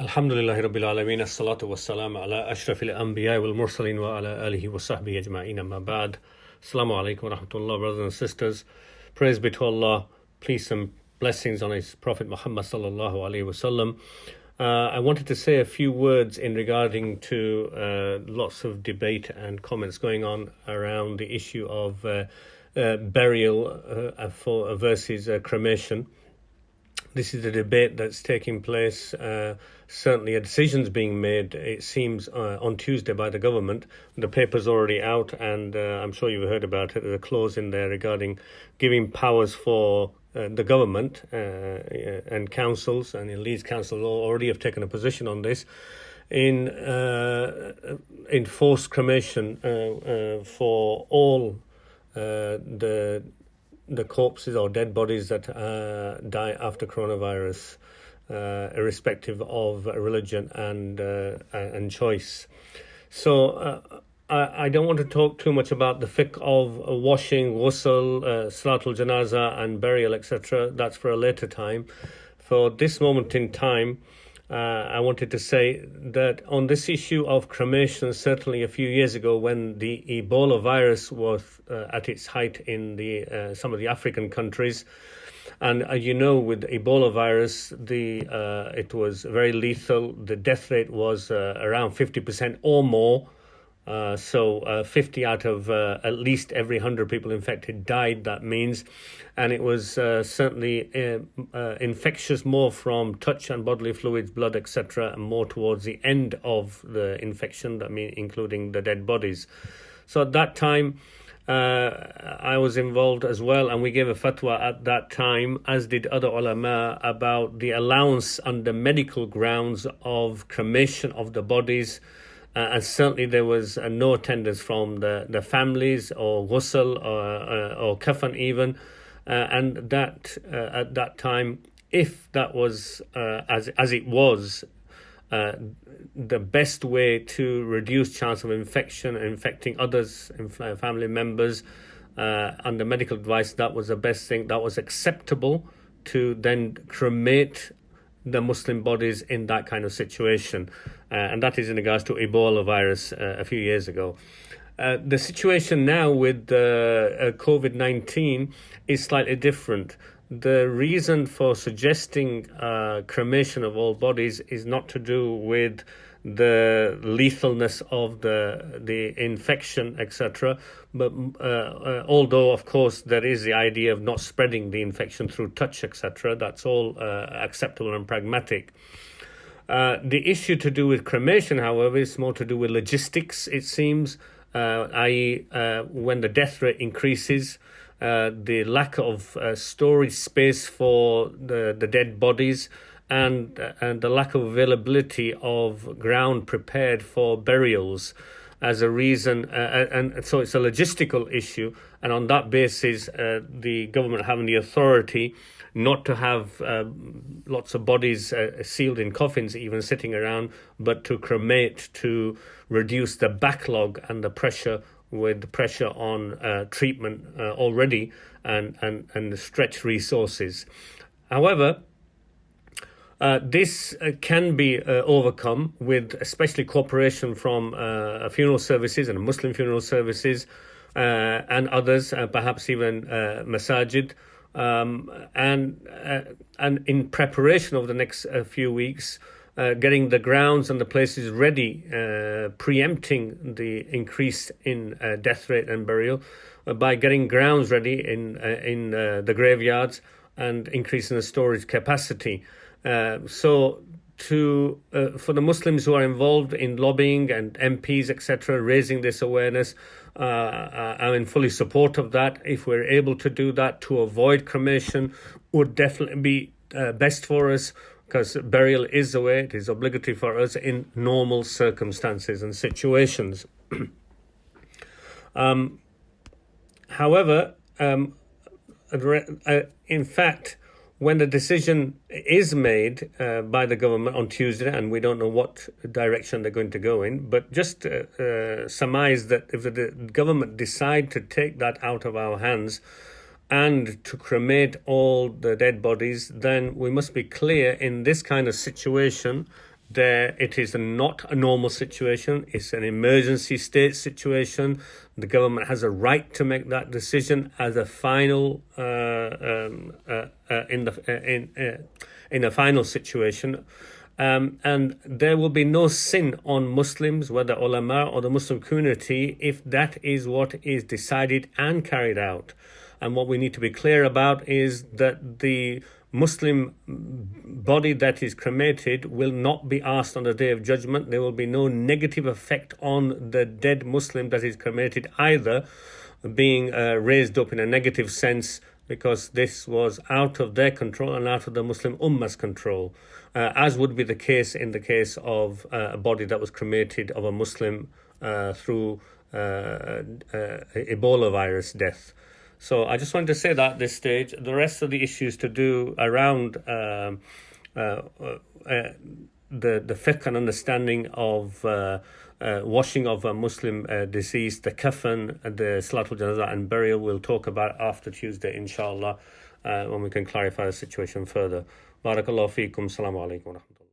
Alhamdulillahi Rabbil Alameen, as-salatu was-salam ala ashrafil anbiya wal mursaleen wa ala alihi wa sahbihi ajma'in, amma ba'd. Assalamu alaikum wa rahmatullah, brothers and sisters. Praise be to Allah, peace and blessings on His Prophet Muhammad sallallahu alaihi wasallam. I wanted to say a few words in regarding to lots of debate and comments going on around the issue of burial versus cremation. This is a debate that's taking place. Certainly a decision's being made, it seems, on Tuesday by the government. The paper's already out, and I'm sure you've heard about it. There's a clause in there regarding giving powers for the government and councils, and in Leeds Council already have taken a position on this, in forced cremation for all the corpses or dead bodies that die after coronavirus, irrespective of religion and choice. So I don't want to talk too much about the fiqh of washing, ghusl, salatul janaza and burial, etc. That's for a later time. For this moment in time, I wanted to say that on this issue of cremation, certainly a few years ago when the Ebola virus was at its height in some of the African countries, and with Ebola virus, it was very lethal. The death rate was around 50% or more. So 50 out of at least every 100 people infected died, that means. And it was certainly infectious more from touch and bodily fluids, blood, etc., and more towards the end of the infection, including the dead bodies. So at that time, I was involved as well, and we gave a fatwa at that time, as did other ulama, about the allowance under medical grounds of cremation of the bodies. And certainly there was no attendance from the families or ghusl or kafan even. And that at that time, if that was as it was, the best way to reduce chance of infection and infecting others, family members, under medical advice, that was the best thing. That was acceptable to then cremate the Muslim bodies in that kind of situation. And that is in regards to Ebola virus a few years ago. The situation now with COVID-19 is slightly different. The reason for suggesting cremation of all bodies is not to do with the lethalness of the infection, etc. But although, of course, there is the idea of not spreading the infection through touch, etc., that's all acceptable and pragmatic. The issue to do with cremation, however, is more to do with logistics, it seems, i.e. When the death rate increases, the lack of storage space for the dead bodies, and the lack of availability of ground prepared for burials as a reason, and so it's a logistical issue, and on that basis the government having the authority not to have lots of bodies sealed in coffins even sitting around, but to cremate to reduce the backlog and the pressure on treatment already and stretch resources. However, this can be overcome with especially cooperation from funeral services and Muslim funeral services and others, perhaps even masajid, and in preparation over the next few weeks, getting the grounds and the places ready, preempting the increase in death rate and burial by getting grounds ready in the graveyards and increasing the storage capacity. So for the Muslims who are involved in lobbying and MPs, etc., raising this awareness, I'm in fully support of that. If we're able to do that to avoid cremation, would definitely be best for us, because burial is the way. It is obligatory for us in normal circumstances and situations. However, in fact, when the decision is made by the government on Tuesday, and we don't know what direction they're going to go in, but just surmise that if the government decide to take that out of our hands and to cremate all the dead bodies, then we must be clear in this kind of situation There, it is not a normal situation. It's an emergency state situation. The government has a right to make that decision as a final in a final situation. And there will be no sin on Muslims, whether ulama or the Muslim community, if that is what is decided and carried out. And what we need to be clear about is that the Muslim body that is cremated will not be asked on the Day of Judgment. There will be no negative effect on the dead Muslim that is cremated, either being raised up in a negative sense, because this was out of their control and out of the Muslim Ummah's control, as would be the case in the case of a body that was cremated of a Muslim through Ebola virus death. So I just wanted to say that at this stage. The rest of the issues to do around the fiqh and understanding of washing of a Muslim deceased, the kafan, the salatul janazah and burial, we'll talk about after Tuesday, inshallah, when we can clarify the situation further. Barakallahu feekum. Assalamu alaikum wa rahmatullah.